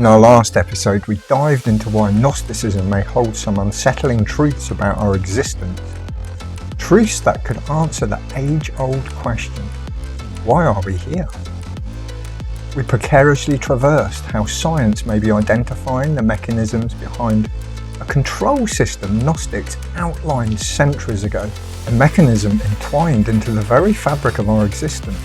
In our last episode, we dived into why Gnosticism may hold some unsettling truths about our existence. Truths that could answer the age-old question, why are we here? We precariously traversed how science may be identifying the mechanisms behind a control system Gnostics outlined centuries ago, a mechanism entwined into the very fabric of our existence.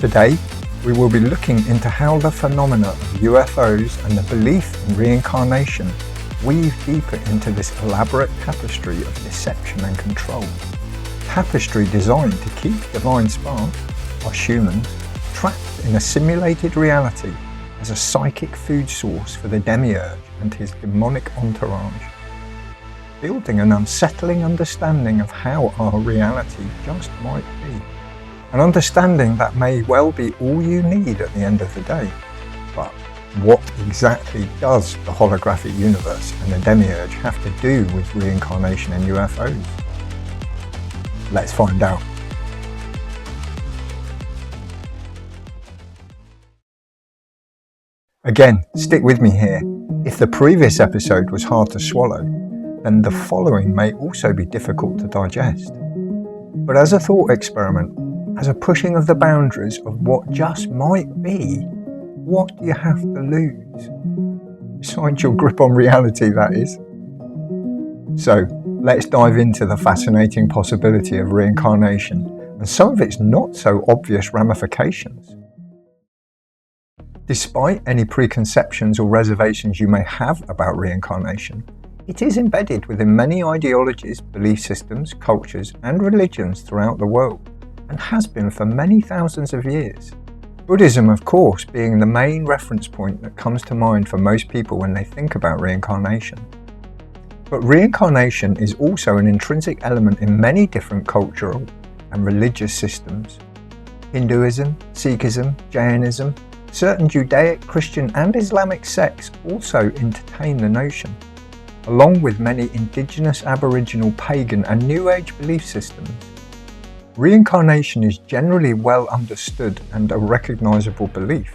Today, we will be looking into how the phenomena of UFOs and the belief in reincarnation weave deeper into this elaborate tapestry of deception and control. Tapestry designed to keep divine spark, us humans, trapped in a simulated reality as a psychic food source for the demiurge and his demonic entourage, building an unsettling understanding of how our reality just might be. An understanding that may well be all you need at the end of the day. But what exactly does the holographic universe and the demiurge have to do with reincarnation and UFOs? Let's find out. Again, stick with me here. If the previous episode was hard to swallow, then the following may also be difficult to digest. But as a thought experiment, as a pushing of the boundaries of what just might be, what do you have to lose? Besides your grip on reality, that is. So, let's dive into the fascinating possibility of reincarnation and some of its not so obvious ramifications. Despite any preconceptions or reservations you may have about reincarnation, it is embedded within many ideologies, belief systems, cultures, and religions throughout the world, and has been for many thousands of years. Buddhism, of course, being the main reference point that comes to mind for most people when they think about reincarnation. But reincarnation is also an intrinsic element in many different cultural and religious systems. Hinduism, Sikhism, Jainism, certain Judaic, Christian and Islamic sects also entertain the notion, along with many indigenous, Aboriginal, pagan and New Age belief systems. Reincarnation is generally well understood and a recognisable belief.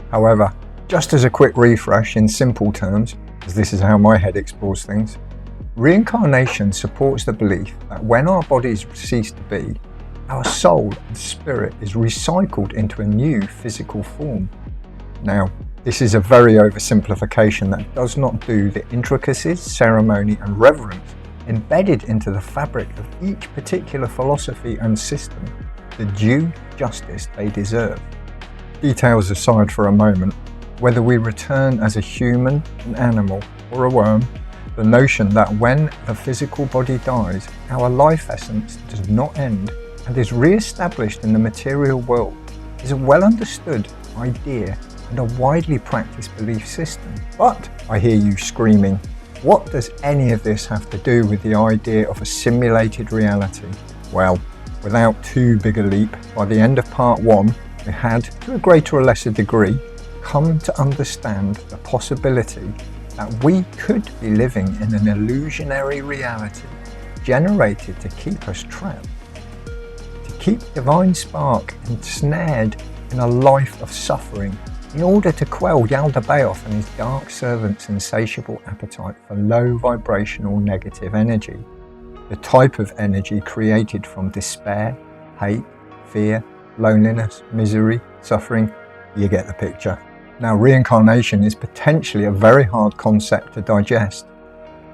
However, just as a quick refresh in simple terms, as this is how my head explores things, reincarnation supports the belief that when our bodies cease to be, our soul and spirit is recycled into a new physical form. Now, this is a very oversimplification that does not do the intricacies, ceremony and reverence embedded into the fabric of each particular philosophy and system the due justice they deserve. Details aside for a moment, whether we return as a human, an animal or a worm, the notion that when the physical body dies, our life essence does not end and is re-established in the material world is a well understood idea and a widely practiced belief system. But I hear you screaming, what does any of this have to do with the idea of a simulated reality? Well, without too big a leap, by the end of part 1, we had, to a greater or lesser degree, come to understand the possibility that we could be living in an illusionary reality generated to keep us trapped, to keep divine spark ensnared in a life of suffering, in order to quell Yaldabaoth and his dark servant's insatiable appetite for low vibrational negative energy, the type of energy created from despair, hate, fear, loneliness, misery, suffering. You get the picture. Now, reincarnation is potentially a very hard concept to digest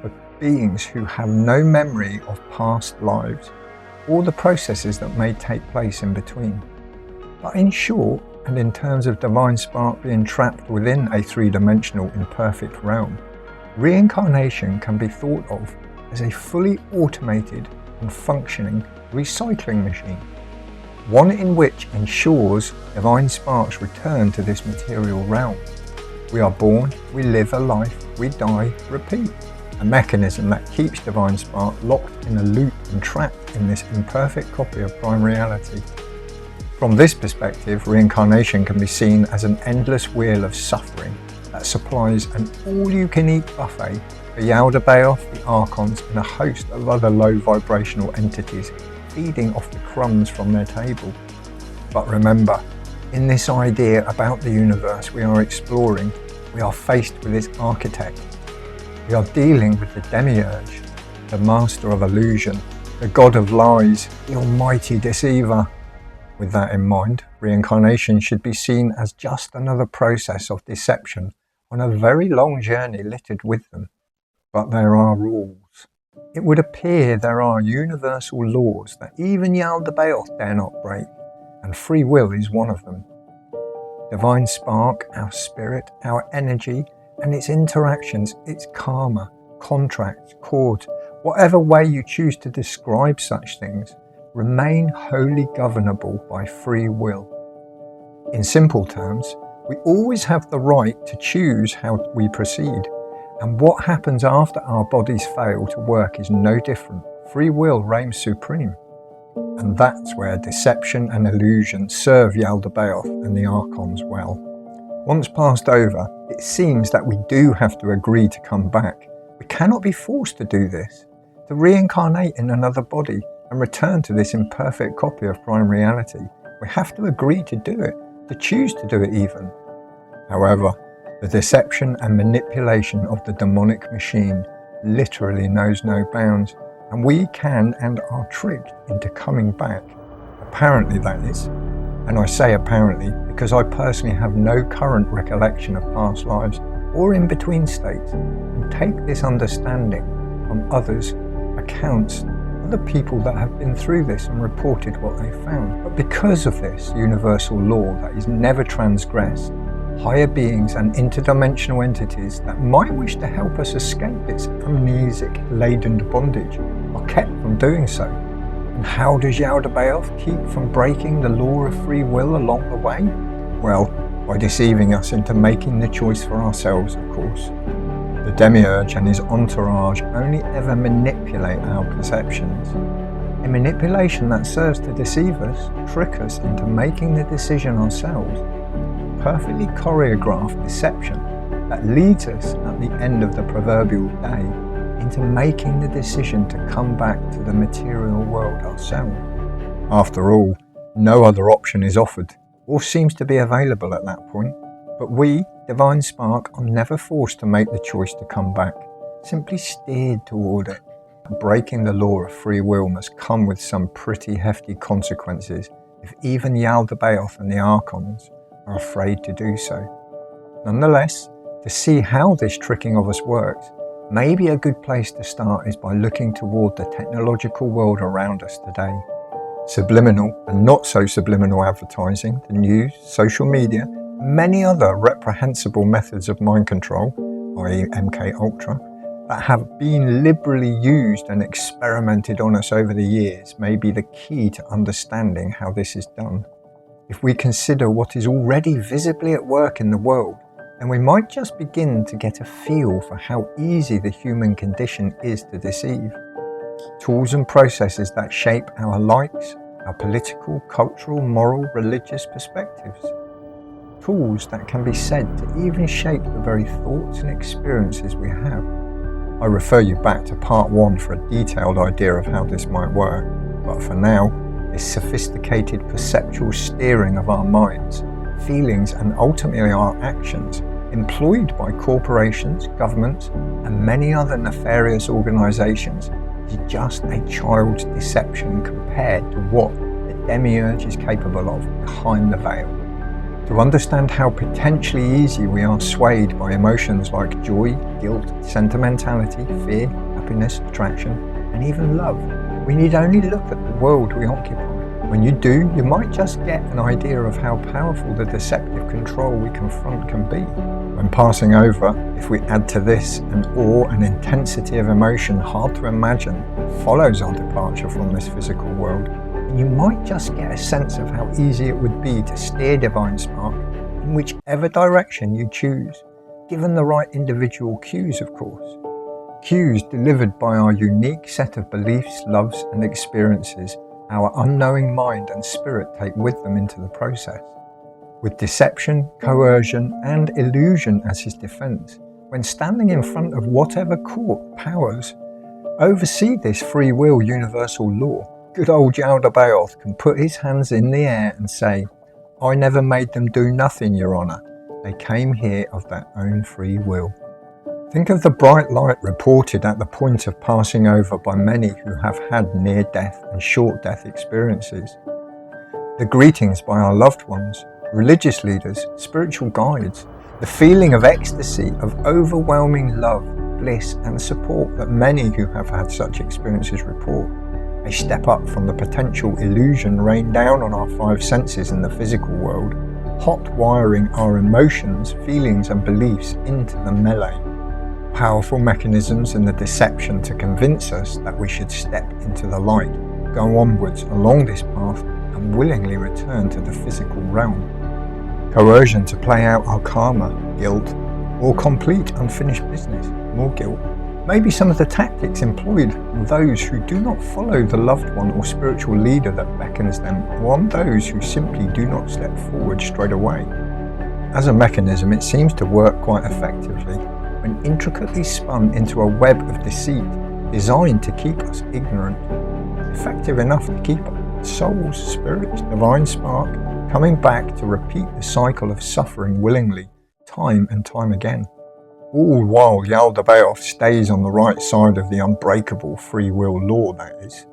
for beings who have no memory of past lives or the processes that may take place in between. But in short, and in terms of divine spark being trapped within a three-dimensional imperfect realm, reincarnation can be thought of as a fully automated and functioning recycling machine, one in which ensures divine sparks return to this material realm. We are born, we live a life, we die, repeat. A mechanism that keeps divine spark locked in a loop and trapped in this imperfect copy of prime reality. From this perspective, reincarnation can be seen as an endless wheel of suffering that supplies an all-you-can-eat buffet for Yaldabaoth, the Archons, and a host of other low vibrational entities feeding off the crumbs from their table. But remember, In this idea about the universe we are exploring, we are faced with its architect. We are dealing with the demiurge, the master of illusion, the god of lies, the almighty deceiver. With that in mind, reincarnation should be seen as just another process of deception on a very long journey littered with them. But there are rules. It would appear there are universal laws that even Yaldabaoth dare not break, and free will is one of them. Divine spark, our spirit, our energy, and its interactions, its karma, contracts, cords, whatever way you choose to describe such things, remain wholly governable by free will. In simple terms, we always have the right to choose how we proceed, and what happens after our bodies fail to work is no different. Free will reigns supreme. And that's where deception and illusion serve Yaldabaoth and the Archons well. Once passed over, it seems that we do have to agree to come back. We cannot be forced to do this, to reincarnate in another body and return to this imperfect copy of prime reality. We have to agree to do it, to choose to do it even. However, the deception and manipulation of the demonic machine literally knows no bounds, and we can and are tricked into coming back. Apparently, that is. And I say apparently because I personally have no current recollection of past lives or in-between states, and take this understanding from others' accounts, other people that have been through this and reported what they found. But because of this universal law that is never transgressed, higher beings and interdimensional entities that might wish to help us escape its amnesic-laden bondage are kept from doing so. And how does Yaldabaoth keep from breaking the law of free will along the way? Well, by deceiving us into making the choice for ourselves, of course. The demiurge and his entourage only ever manipulate our perceptions. A manipulation that serves to deceive us, trick us into making the decision ourselves. Perfectly choreographed deception that leads us at the end of the proverbial day into making the decision to come back to the material world ourselves. After all, no other option is offered or seems to be available at that point. But we, Divine Spark, are never forced to make the choice to come back, simply steered toward it. Breaking the law of free will must come with some pretty hefty consequences if even Yaldabaoth and the Archons are afraid to do so. Nonetheless, to see how this tricking of us works, maybe a good place to start is by looking toward the technological world around us today. Subliminal and not so subliminal advertising, the news, social media, many other reprehensible methods of mind control, i.e. MK Ultra, that have been liberally used and experimented on us over the years may be the key to understanding how this is done. If we consider what is already visibly at work in the world, then we might just begin to get a feel for how easy the human condition is to deceive. Tools and processes that shape our likes, our political, cultural, moral, religious perspectives. Tools that can be said to even shape the very thoughts and experiences we have. I refer you back to part 1 for a detailed idea of how this might work, but for now, this sophisticated perceptual steering of our minds, feelings and ultimately our actions, employed by corporations, governments and many other nefarious organisations, is just a child's deception compared to what the demiurge is capable of behind the veil. To understand how potentially easy we are swayed by emotions like joy, guilt, sentimentality, fear, happiness, attraction, and even love, we need only look at the world we occupy. When you do, you might just get an idea of how powerful the deceptive control we confront can be. When passing over, if we add to this an awe and intensity of emotion hard to imagine that follows our departure from this physical world, you might just get a sense of how easy it would be to steer Divine Spark in whichever direction you choose, given the right individual cues, of course. Cues delivered by our unique set of beliefs, loves and experiences our unknowing mind and spirit take with them into the process. With deception, coercion and illusion as his defense, when standing in front of whatever court powers oversee this free will universal law, good old Yaldabaoth can put his hands in the air and say, I never made them do nothing, Your Honour. They came here of their own free will. Think of the bright light reported at the point of passing over by many who have had near-death and short-death experiences. The greetings by our loved ones, religious leaders, spiritual guides, the feeling of ecstasy, of overwhelming love, bliss and support that many who have had such experiences report. A step up from the potential illusion rained down on our five senses in the physical world, hot wiring our emotions, feelings and beliefs into the melee. Powerful mechanisms in the deception to convince us that we should step into the light, go onwards along this path and willingly return to the physical realm. Coercion to play out our karma, guilt, or complete unfinished business, more guilt. Maybe some of the tactics employed on those who do not follow the loved one or spiritual leader that beckons them, or on those who simply do not step forward straight away. As a mechanism, it seems to work quite effectively when intricately spun into a web of deceit designed to keep us ignorant. Effective enough to keep our souls, spirits, divine spark coming back to repeat the cycle of suffering willingly, time and time again. All while Yaldabaoth stays on the right side of the unbreakable free will law, that is.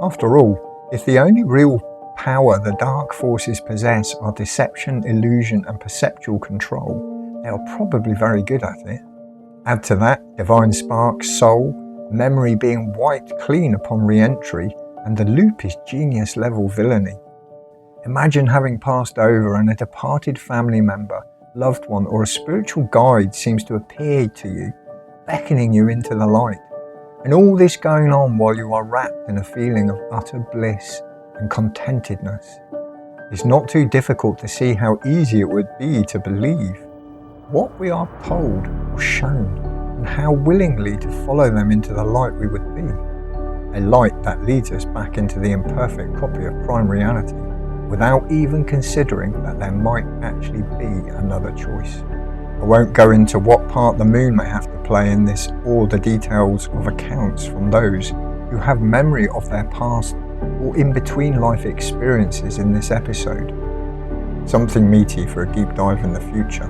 After all, if the only real power the dark forces possess are deception, illusion and perceptual control, they are probably very good at it. Add to that divine spark, soul, memory being wiped clean upon re-entry, and the loop is genius level villainy. Imagine having passed over and a departed family member, loved one or a spiritual guide seems to appear to you, beckoning you into the light. And all this going on while you are wrapped in a feeling of utter bliss and contentedness. It's not too difficult to see how easy it would be to believe what we are told or shown, and how willingly to follow them into the light we would be. A light that leads us back into the imperfect copy of prime reality, without even considering that there might actually be another choice. I won't go into what part the moon may have to play in this, or the details of accounts from those who have memory of their past or in-between life experiences in this episode. Something meaty for a deep dive in the future.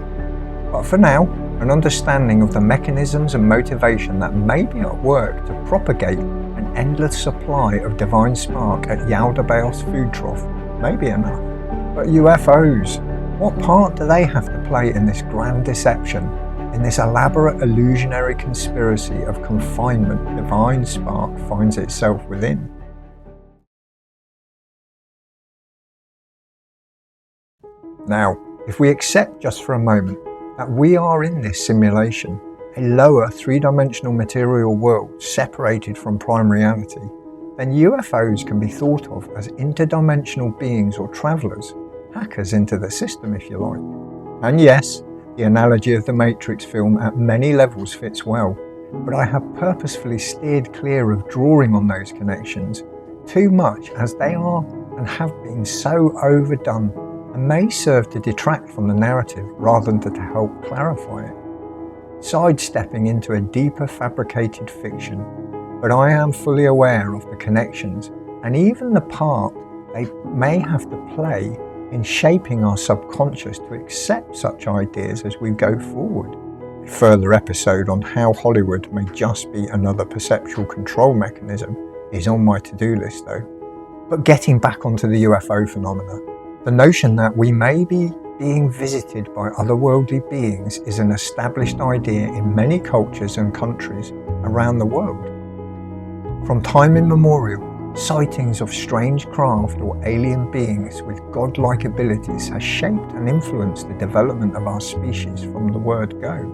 But for now, an understanding of the mechanisms and motivation that may be at work to propagate an endless supply of divine spark at Yaldabaoth's food trough may be enough. But UFOs, what part do they have to play in this grand deception, in this elaborate illusionary conspiracy of confinement divine spark finds itself within? Now, if we accept just for a moment that we are in this simulation, a lower three-dimensional material world separated from prime reality, then UFOs can be thought of as interdimensional beings or travellers, hackers into the system if you like. And yes, the analogy of the Matrix film at many levels fits well, but I have purposefully steered clear of drawing on those connections too much, as they are and have been so overdone and may serve to detract from the narrative rather than to help clarify it. Sidestepping into a deeper fabricated fiction, but I am fully aware of the connections and even the part they may have to play in shaping our subconscious to accept such ideas as we go forward. A further episode on how Hollywood may just be another perceptual control mechanism is on my to-do list though. But getting back onto the UFO phenomena, the notion that we may be being visited by otherworldly beings is an established idea in many cultures and countries around the world. From time immemorial, sightings of strange craft or alien beings with godlike abilities has shaped and influenced the development of our species from the word go.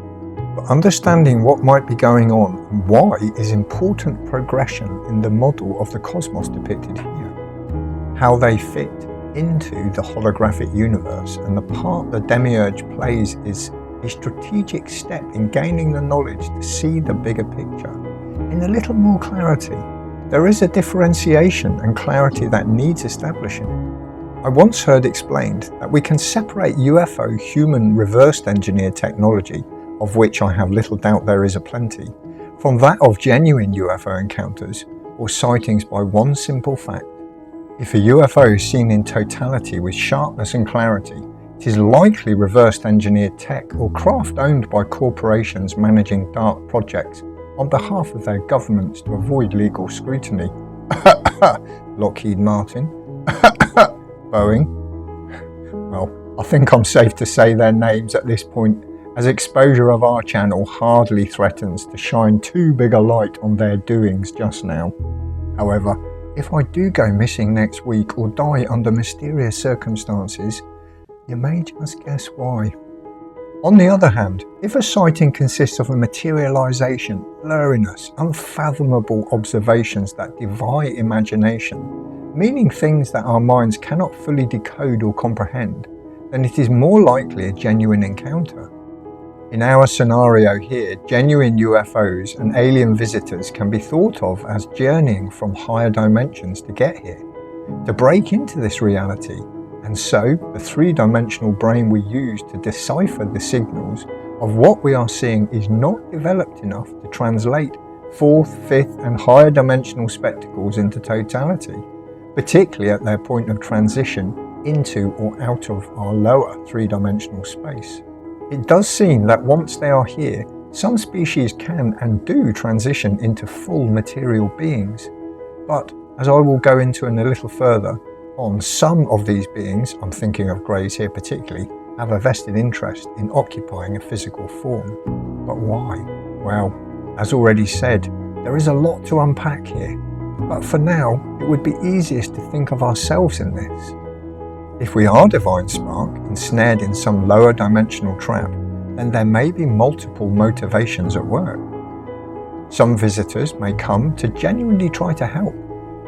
But understanding what might be going on and why is important progression in the model of the cosmos depicted here. How they fit into the holographic universe and the part the demiurge plays is a strategic step in gaining the knowledge to see the bigger picture in a little more clarity. There is a differentiation and clarity that needs establishing. I once heard explained that we can separate UFO human reversed engineered technology, of which I have little doubt there is aplenty, from that of genuine UFO encounters or sightings by one simple fact. If a UFO is seen in totality with sharpness and clarity, it is likely reverse engineered tech or craft owned by corporations managing dark projects on behalf of their governments to avoid legal scrutiny. Lockheed Martin, Boeing. Well, I think I'm safe to say their names at this point, as exposure of our channel hardly threatens to shine too big a light on their doings just now. However, if I do go missing next week or die under mysterious circumstances, you may just guess why. On the other hand, if a sighting consists of a materialization, blurriness, unfathomable observations that defy imagination, meaning things that our minds cannot fully decode or comprehend, then it is more likely a genuine encounter. In our scenario here, genuine UFOs and alien visitors can be thought of as journeying from higher dimensions to get here, to break into this reality. And so, the three-dimensional brain we use to decipher the signals of what we are seeing is not developed enough to translate fourth, fifth and higher dimensional spectacles into totality, particularly at their point of transition into or out of our lower three-dimensional space. It does seem that once they are here, some species can and do transition into full material beings. But, as I will go into in a little further, on some of these beings, I'm thinking of greys here particularly, have a vested interest in occupying a physical form. But why? Well, as already said, there is a lot to unpack here. But for now, it would be easiest to think of ourselves in this. If we are divine spark, ensnared in some lower dimensional trap, then there may be multiple motivations at work. Some visitors may come to genuinely try to help,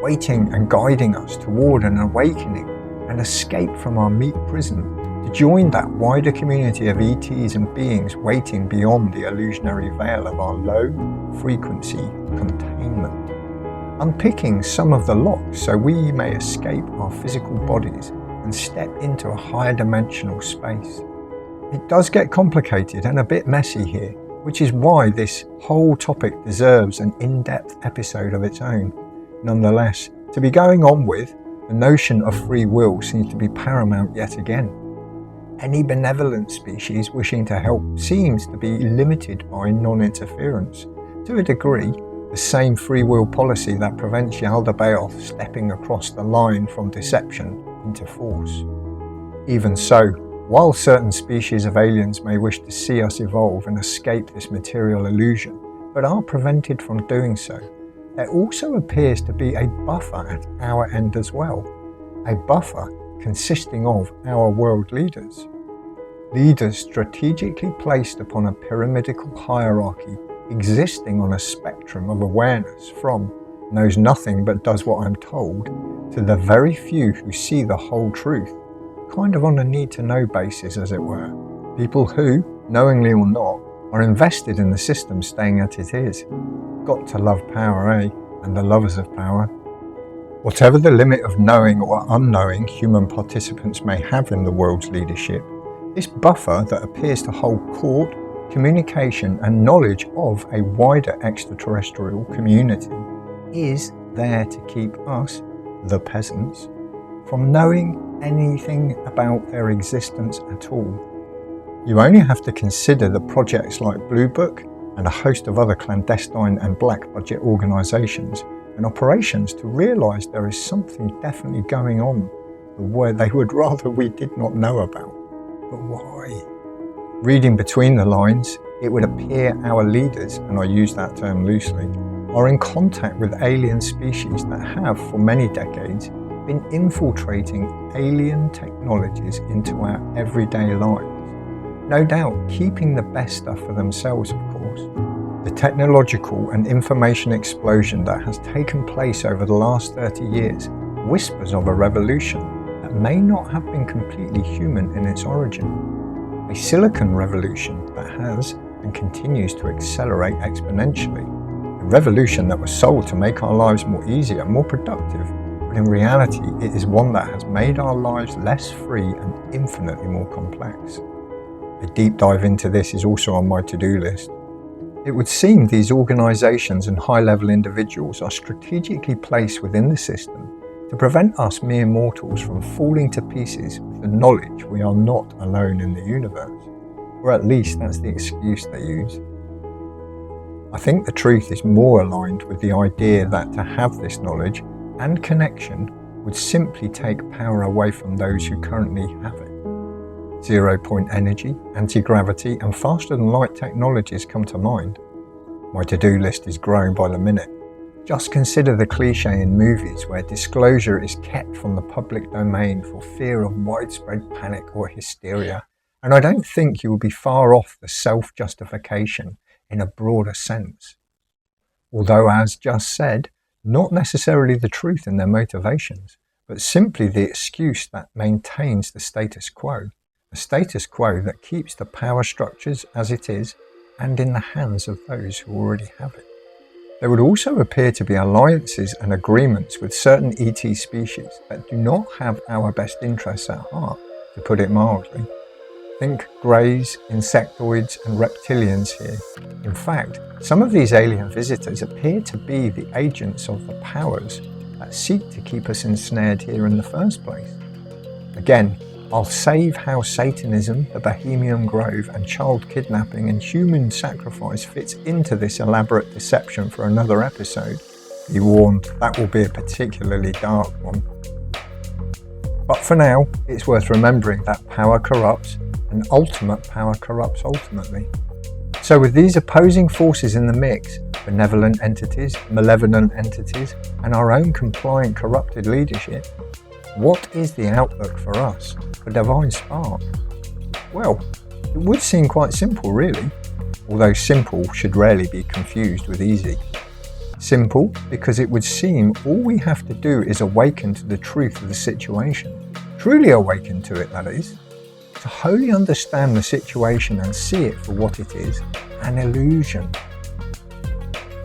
waiting and guiding us toward an awakening and escape from our meat prison to join that wider community of ETs and beings waiting beyond the illusionary veil of our low frequency containment, unpicking some of the locks so we may escape our physical bodies and step into a higher dimensional space. It does get complicated and a bit messy here, which is why this whole topic deserves an in-depth episode of its own. Nonetheless, to be going on with, the notion of free will seems to be paramount yet again. Any benevolent species wishing to help seems to be limited by non-interference. To a degree, the same free will policy that prevents Yaldabaoth stepping across the line from deception into force. Even so, while certain species of aliens may wish to see us evolve and escape this material illusion, but are prevented from doing so, there also appears to be a buffer at our end as well, a buffer consisting of our world leaders. Leaders strategically placed upon a pyramidical hierarchy existing on a spectrum of awareness from knows nothing but does what I'm told, to the very few who see the whole truth, kind of on a need-to-know basis as it were. People who, knowingly or not, are invested in the system staying as it is. Got to love power, eh? And the lovers of power. Whatever the limit of knowing or unknowing human participants may have in the world's leadership, this buffer that appears to hold court, communication and knowledge of a wider extraterrestrial community is there to keep us, the peasants, from knowing anything about their existence at all. You only have to consider the projects like Blue Book and a host of other clandestine and black budget organisations and operations to realise there is something definitely going on where they would rather we did not know about. But why? Reading between the lines, it would appear our leaders, and I use that term loosely, are in contact with alien species that have, for many decades, been infiltrating alien technologies into our everyday lives. No doubt keeping the best stuff for themselves, of course. The technological and information explosion that has taken place over the last 30 years whispers of a revolution that may not have been completely human in its origin. A silicon revolution that has and continues to accelerate exponentially. A revolution that was sold to make our lives more easier, more productive, but in reality it is one that has made our lives less free and infinitely more complex. A deep dive into this is also on my to-do list. It would seem these organisations and high-level individuals are strategically placed within the system to prevent us mere mortals from falling to pieces with the knowledge we are not alone in the universe, or at least that's the excuse they use. I think the truth is more aligned with the idea that to have this knowledge and connection would simply take power away from those who currently have it. 0-point energy, anti-gravity and faster-than-light technologies come to mind. My to-do list is growing by the minute. Just consider the cliche in movies where disclosure is kept from the public domain for fear of widespread panic or hysteria, and I don't think you will be far off the self-justification in a broader sense. Although, as just said, not necessarily the truth in their motivations, but simply the excuse that maintains the status quo. A status quo that keeps the power structures as it is and in the hands of those who already have it. There would also appear to be alliances and agreements with certain ET species that do not have our best interests at heart, to put it mildly. Think greys, insectoids and reptilians here. In fact, some of these alien visitors appear to be the agents of the powers that seek to keep us ensnared here in the first place. Again, I'll save how Satanism, the Bohemian Grove and child kidnapping and human sacrifice fits into this elaborate deception for another episode. Be warned, that will be a particularly dark one. But for now, it's worth remembering that power corrupts and ultimate power corrupts ultimately. So with these opposing forces in the mix, benevolent entities, malevolent entities and our own compliant corrupted leadership, what is the outlook for us, for Divine Spark? Well, it would seem quite simple really, although simple should rarely be confused with easy. Simple because it would seem all we have to do is awaken to the truth of the situation, truly awaken to it that is, to wholly understand the situation and see it for what it is, an illusion.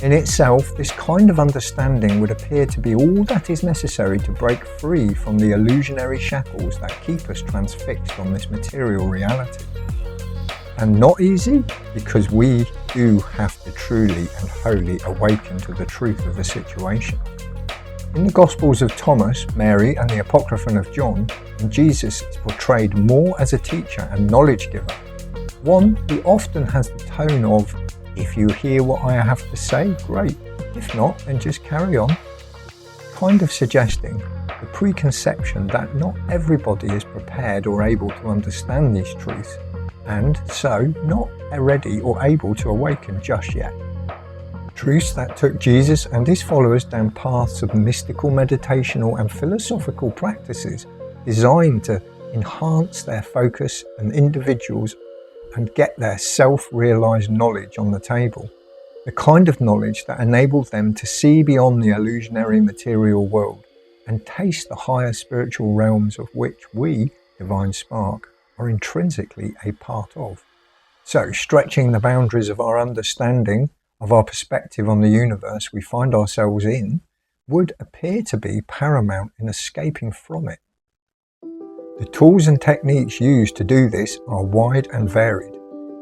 In itself, this kind of understanding would appear to be all that is necessary to break free from the illusionary shackles that keep us transfixed on this material reality. And not easy, because we do have to truly and wholly awaken to the truth of the situation. In the Gospels of Thomas, Mary and the Apocryphon of John, Jesus is portrayed more as a teacher and knowledge giver, one who often has the tone of, "If you hear what I have to say, great. If not, then just carry on." Kind of suggesting the preconception that not everybody is prepared or able to understand these truths, and so not ready or able to awaken just yet. Truths that took Jesus and his followers down paths of mystical, meditational and philosophical practices designed to enhance their focus and individuals and get their self-realized knowledge on the table. The kind of knowledge that enabled them to see beyond the illusionary material world and taste the higher spiritual realms of which we, Divine Spark, are intrinsically a part of. So, stretching the boundaries of our understanding, of our perspective on the universe we find ourselves in, would appear to be paramount in escaping from it. The tools and techniques used to do this are wide and varied.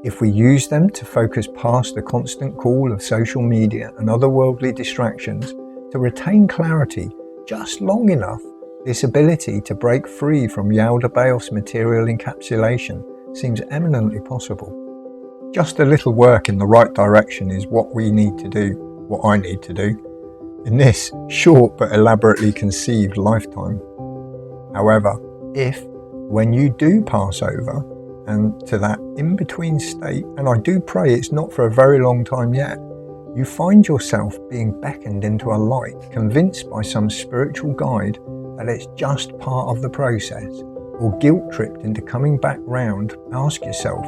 If we use them to focus past the constant call of social media and other worldly distractions, to retain clarity just long enough, this ability to break free from Yaldabaoth's material encapsulation seems eminently possible. Just a little work in the right direction is what we need to do, what I need to do, in this short but elaborately conceived lifetime. However, if, when you do pass over and to that in-between state, and I do pray it's not for a very long time yet, you find yourself being beckoned into a light, convinced by some spiritual guide that it's just part of the process, or guilt-tripped into coming back round, ask yourself,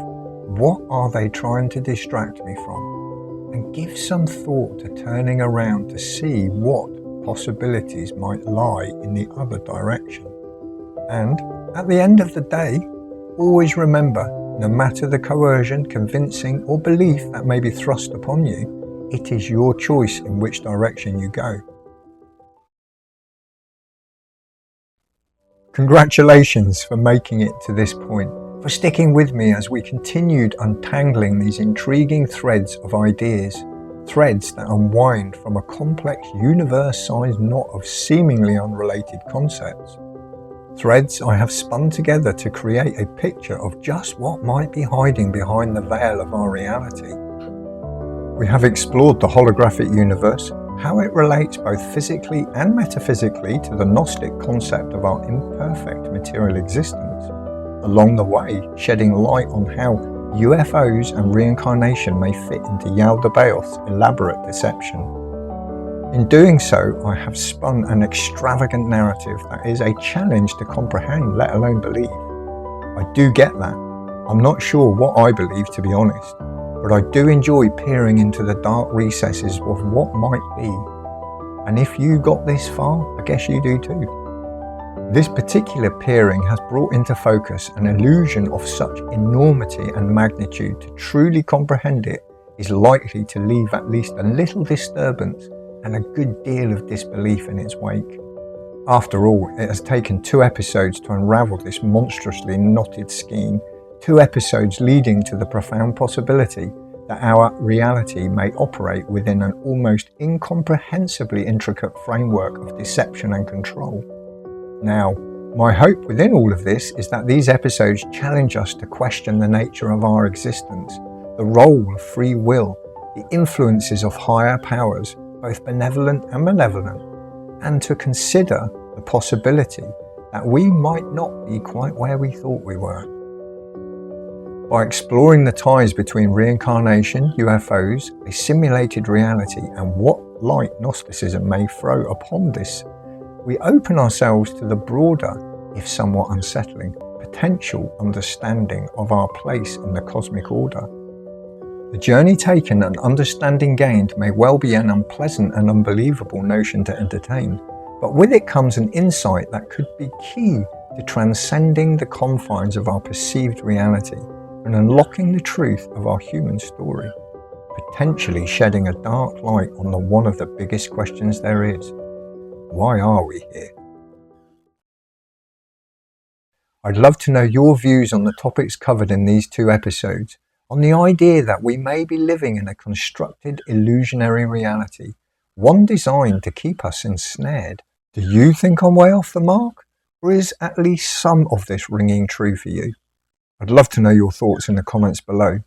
what are they trying to distract me from? And give some thought to turning around to see what possibilities might lie in the other direction. And at the end of the day, always remember, no matter the coercion, convincing or belief that may be thrust upon you, it is your choice in which direction you go. Congratulations for making it to this point, for sticking with me as we continued untangling these intriguing threads of ideas, threads that unwind from a complex universe-sized knot of seemingly unrelated concepts. Threads I have spun together to create a picture of just what might be hiding behind the veil of our reality. We have explored the holographic universe, how it relates both physically and metaphysically to the Gnostic concept of our imperfect material existence. Along the way, shedding light on how UFOs and reincarnation may fit into Yaldabaoth's elaborate deception. In doing so, I have spun an extravagant narrative that is a challenge to comprehend, let alone believe. I do get that. I'm not sure what I believe, to be honest, but I do enjoy peering into the dark recesses of what might be. And if you got this far, I guess you do too. This particular peering has brought into focus an illusion of such enormity and magnitude to truly comprehend it is likely to leave at least a little disturbance and a good deal of disbelief in its wake. After all, it has taken 2 episodes to unravel this monstrously knotted skein, 2 episodes leading to the profound possibility that our reality may operate within an almost incomprehensibly intricate framework of deception and control. Now, my hope within all of this is that these episodes challenge us to question the nature of our existence, the role of free will, the influences of higher powers, both benevolent and malevolent, and to consider the possibility that we might not be quite where we thought we were. By exploring the ties between reincarnation, UFOs, a simulated reality, and what light Gnosticism may throw upon this, we open ourselves to the broader, if somewhat unsettling, potential understanding of our place in the cosmic order. The journey taken and understanding gained may well be an unpleasant and unbelievable notion to entertain, but with it comes an insight that could be key to transcending the confines of our perceived reality and unlocking the truth of our human story, potentially shedding a dark light on one of the biggest questions there is. Why are we here? I'd love to know your views on the topics covered in these 2 episodes, on the idea that we may be living in a constructed illusionary reality, one designed to keep us ensnared. Do you think I'm way off the mark? Or is at least some of this ringing true for you? I'd love to know your thoughts in the comments below.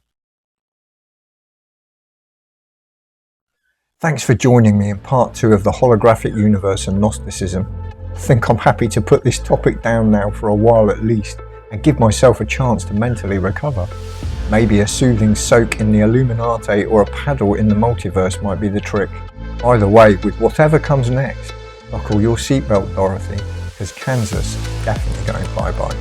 Thanks for joining me in part 2 of the holographic universe and Gnosticism. I think I'm happy to put this topic down now for a while at least and give myself a chance to mentally recover. Maybe a soothing soak in the Illuminati or a paddle in the multiverse might be the trick. Either way, with whatever comes next, buckle your seatbelt, Dorothy, because Kansas is definitely going bye-bye.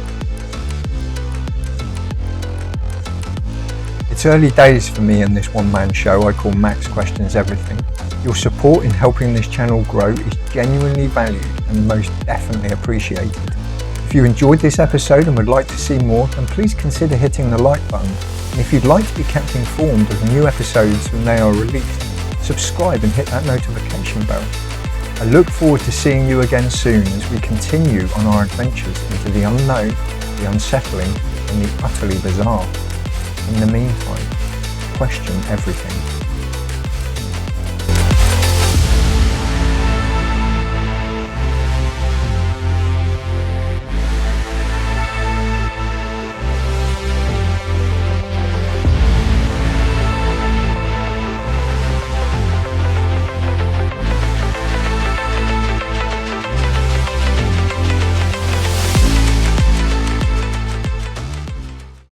It's early days for me in this one-man show I call Max Questions Everything. Your support in helping this channel grow is genuinely valued and most definitely appreciated. If you enjoyed this episode and would like to see more, then please consider hitting the like button. And if you'd like to be kept informed of new episodes when they are released, subscribe and hit that notification bell. I look forward to seeing you again soon as we continue on our adventures into the unknown, the unsettling, and the utterly bizarre. In the meantime, question everything.